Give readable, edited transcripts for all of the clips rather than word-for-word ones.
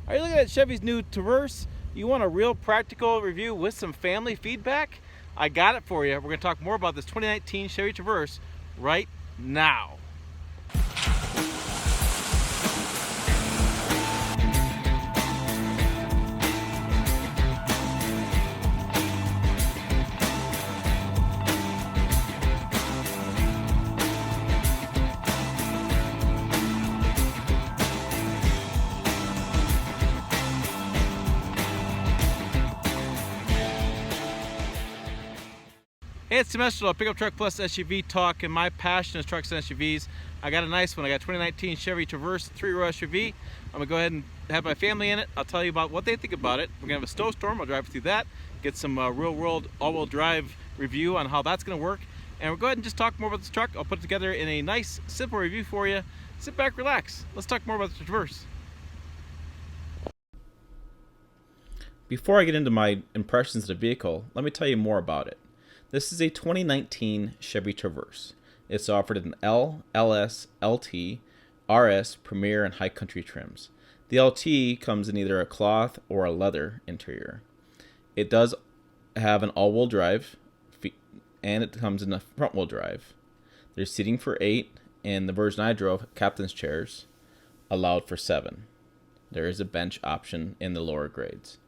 Are you looking at Chevy's new Traverse? You want a real practical review with some family feedback? I got it for you. We're going to talk more about this 2019 Chevy Traverse right now. Hey, it's Semester Pickup Truck Plus SUV Talk, and my passion is trucks and SUVs. I got a nice one. I got 2019 Chevy Traverse 3-row SUV. I'm going to go ahead and have my family in it. I'll tell you about what they think about it. We're going to have a snowstorm. I'll drive through that, get some real-world all-wheel drive review on how that's going to work. And we'll go ahead and just talk more about this truck. I'll put it together in a nice, simple review for you. Sit back, relax. Let's talk more about the Traverse. Before I get into my impressions of the vehicle, let me tell you more about it. This is a 2019 Chevy Traverse. It's offered in L, LS, LT, RS, Premier, and High Country trims. The LT comes in either a cloth or a leather interior. It does have an all-wheel drive, and it comes in a front-wheel drive. There's seating for 8, and the version I drove, captain's chairs, allowed for 7. There is a bench option in the lower grades.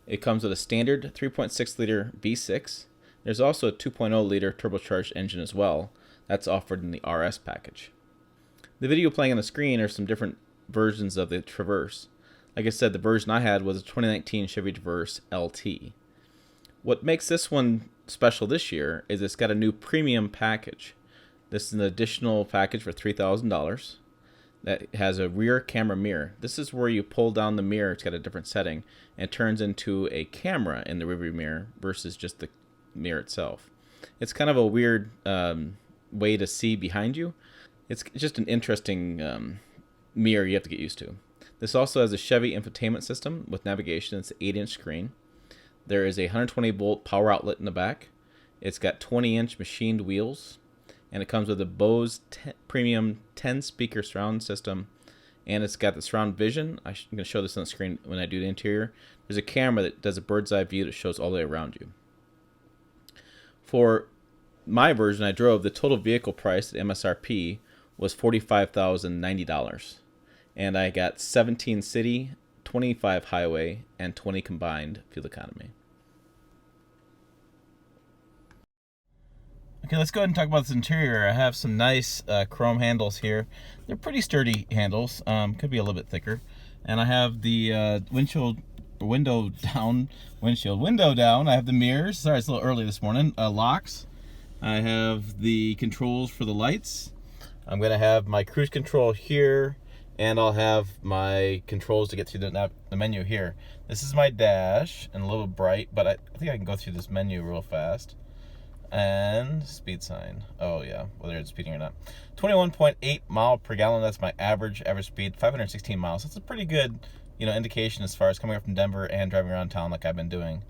It comes with a standard 3.6-liter V6. There's also a 2.0-liter turbocharged engine as well. That's offered in the RS package. The video playing on the screen are some different versions of the Traverse. Like I said, the version I had was a 2019 Chevy Traverse LT. What makes this one special this year is it's got a new premium package. This is an additional package for $3,000 that has a rear camera mirror. This is where you pull down the mirror. It's got a different setting and it turns into a camera in the rearview mirror versus just the mirror itself. It's kind of a weird way to see behind you. It's just an interesting mirror you have to get used to. This also has a Chevy infotainment system with navigation. It's an 8-inch screen. There is a 120-volt power outlet in the back. It's got 20-inch machined wheels, and it comes with a Bose premium 10-speaker surround system, and it's got the surround vision. I'm going to show this on the screen when I do the interior. There's a camera that does a bird's eye view that shows all the way around you. For my version I drove, the total vehicle price at MSRP was $45,090. And I got 17 city, 25 highway, and 20 combined fuel economy. Okay, let's go ahead and talk about this interior. I have some nice chrome handles here. They're pretty sturdy handles. Could be a little bit thicker. And I have the window down. I have the mirrors. Sorry, it's a little early this morning. Locks. I have the controls for the lights. I'm going to have my cruise control here, and I'll have my controls to get through the menu here. This is my dash, and a little bright, but I think I can go through this menu real fast. And speed sign. Oh yeah, whether it's speeding or not. 21.8 mile per gallon. That's my average speed. 516 miles. That's a pretty good, indication as far as coming up from Denver and driving around town like I've been doing.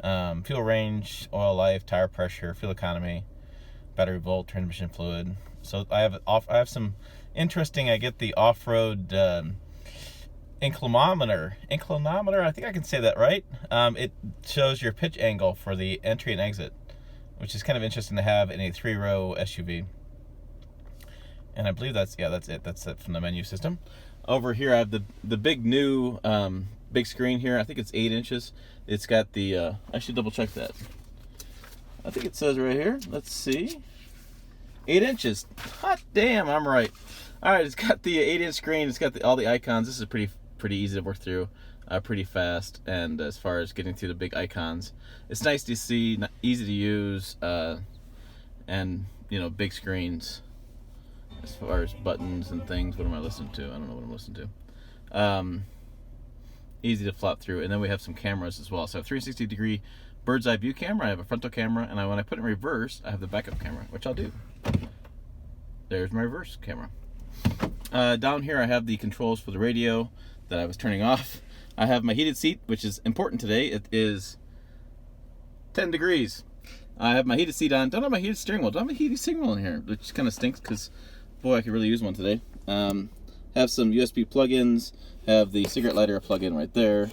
Fuel range, oil life, tire pressure, fuel economy, battery volt, transmission fluid. So I have some interesting. I get the off-road inclinometer. I think I can say that right. It shows your pitch angle for the entry and exit, which is kind of interesting to have in a 3-row SUV. And I believe that's it. That's it from the menu system. Over here I have the big new big screen here. I think it's 8 inches. It's got the I should double check that. I think it says right here. Let's see. 8 inches. Hot damn, I'm right. All right, it's got the 8-inch screen. It's got all the icons. This is pretty easy to work through. Pretty fast, and as far as getting through the big icons, it's nice to see, easy to use, and big screens. As far as buttons and things, what am I listening to? I don't know what I'm listening to. Easy to flop through, and then we have some cameras as well. So I have a 360-degree bird's eye view camera. I have a frontal camera, and when I put it in reverse, I have the backup camera, which I'll do. There's my reverse camera. Down here, I have the controls for the radio that I was turning off. I have my heated seat, which is important today. It is 10 degrees. I have my heated seat on. Don't have my heated steering wheel. Don't have a heated steering wheel in here, which kind of stinks because, boy, I could really use one today. Have some USB plugins. have the cigarette lighter plug-in right there.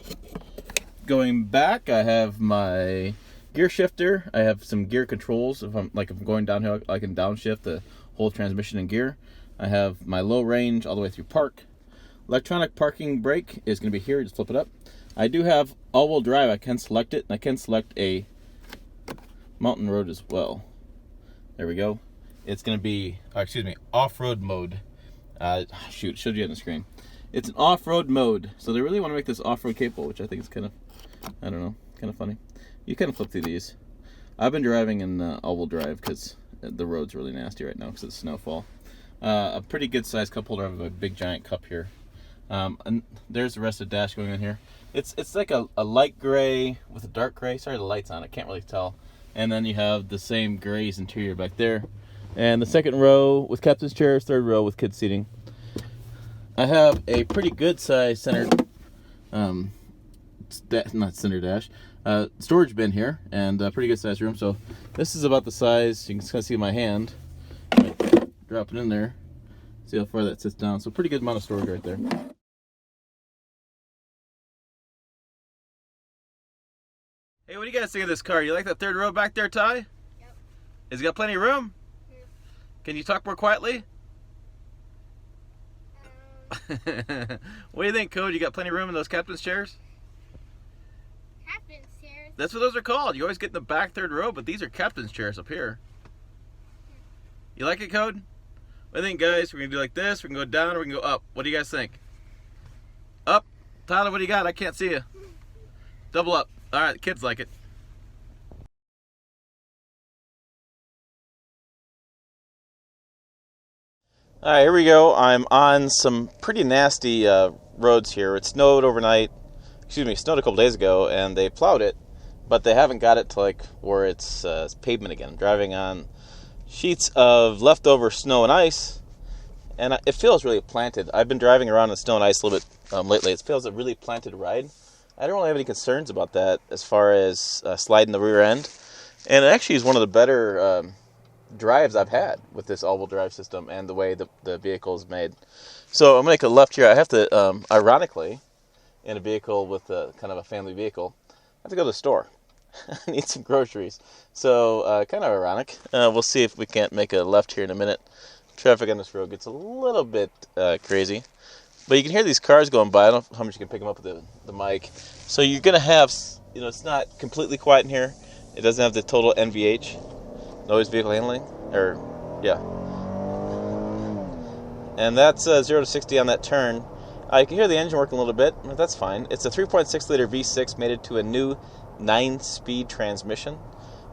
Going back, I have my gear shifter. I have some gear controls. If I'm going downhill, I can downshift the whole transmission and gear. I have my low range all the way through park. Electronic parking brake is going to be here. Just flip it up. I do have all-wheel drive. I can select it, and I can select a mountain road as well. There we go. It's going to be, off-road mode. Shoot, showed you on the screen. It's an off-road mode, so they really want to make this off-road capable, which I think is kind of, I don't know, kind of funny. You kind of flip through these. I've been driving in all-wheel drive because the road's really nasty right now because it's snowfall. A pretty good-sized cup holder. I have a big giant cup here. And there's the rest of the dash going on here. It's like a light gray with a dark gray. Sorry, the light's on. I can't really tell. And then you have the same grays interior back there. And the second row with captain's chairs, third row with kids seating. I have a pretty good size center, not center dash, storage bin here, and a pretty good size room. So this is about the size. You can kind of see my hand. Drop it in there. See how far that sits down. So pretty good amount of storage right there. Hey, what do you guys think of this car? You like that third row back there, Ty? Yep. Has it got plenty of room? Yep. Can you talk more quietly? What do you think, Code? You got plenty of room in those captain's chairs? Captain's chairs? That's what those are called. You always get in the back third row, but these are captain's chairs up here. You like it, Code? What do you think, guys? We're going to do like this. We can go down or we can go up. What do you guys think? Up? Tyler, what do you got? I can't see you. Double up. All right, the kids like it. All right, here we go. I'm on some pretty nasty roads here. It snowed overnight. Snowed a couple days ago, and they plowed it, but they haven't got it to like where it's pavement again. I'm driving on sheets of leftover snow and ice, and it feels really planted. I've been driving around in snow and ice a little bit lately. It feels a really planted ride. I don't really have any concerns about that as far as sliding the rear end, and it actually is one of the better drives I've had with this all-wheel drive system and the way the vehicle is made. So I'm going to make a left here. I have to, ironically, in a vehicle with kind of a family vehicle, I have to go to the store. I need some groceries. So kind of ironic. We'll see if we can't make a left here in a minute. Traffic on this road gets a little bit crazy. But you can hear these cars going by. I don't know how much you can pick them up with the mic. So you're going to have, it's not completely quiet in here. It doesn't have the total NVH, noise vehicle handling, And that's 0 to 60 on that turn. You can hear the engine working a little bit, but that's fine. It's a 3.6 liter V6 mated to a new 9-speed transmission,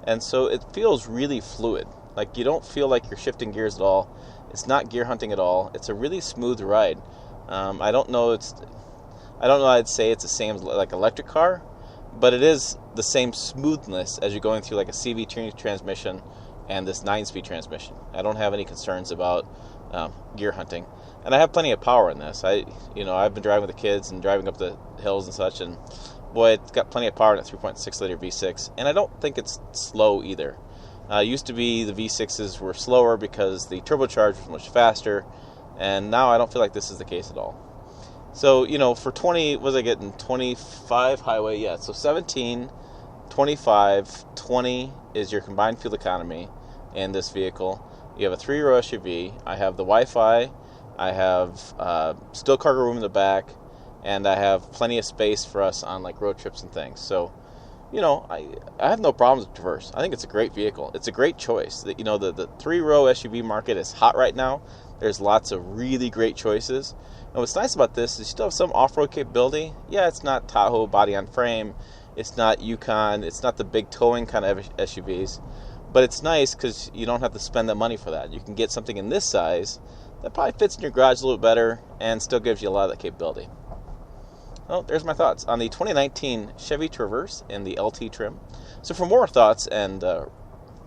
and so it feels really fluid. Like you don't feel like you're shifting gears at all. It's not gear hunting at all. It's a really smooth ride. I don't know. I'd say it's the same like electric car, but it is the same smoothness as you're going through like a CV transmission and this 9-speed transmission. I don't have any concerns about gear hunting, and I have plenty of power in this. I've been driving with the kids and driving up the hills and such, and boy, it's got plenty of power in a 3.6 liter V6, and I don't think it's slow either. Used to be the V6s were slower because the turbocharger was much faster, and now I don't feel like this is the case at all. So, for 20, what was I getting? 25 highway, yeah. So 17, 25, 20 is your combined fuel economy in this vehicle. You have a 3-row SUV. I have the Wi-Fi. I have still cargo room in the back, and I have plenty of space for us on like road trips and things. So, I have no problems with Traverse. I think it's a great vehicle. It's a great choice. The 3-row SUV market is hot right now. There's lots of really great choices. And what's nice about this is you still have some off-road capability. Yeah, it's not Tahoe body on frame. It's not Yukon. It's not the big towing kind of SUVs. But it's nice because you don't have to spend the money for that. You can get something in this size that probably fits in your garage a little better and still gives you a lot of that capability. Well, there's my thoughts on the 2019 Chevy Traverse in the LT trim. So for more thoughts and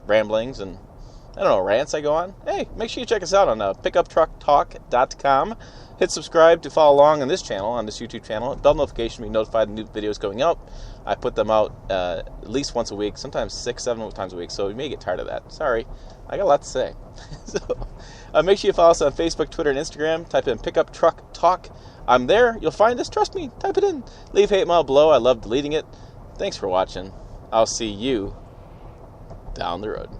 ramblings and, rants I go on, hey, make sure you check us out on pickuptrucktalk.com. Hit subscribe to follow along on this channel, on this YouTube channel. Bell notification to be notified of new videos going up. I put them out at least once a week, sometimes 6-7 times a week, so you may get tired of that. Sorry, I got a lot to say. So make sure you follow us on Facebook, Twitter, and Instagram. Type in Pickup Truck Talk. I'm there. You'll find us. Trust me. Type it in. Leave hate mail below. I love deleting it. Thanks for watching. I'll see you down the road.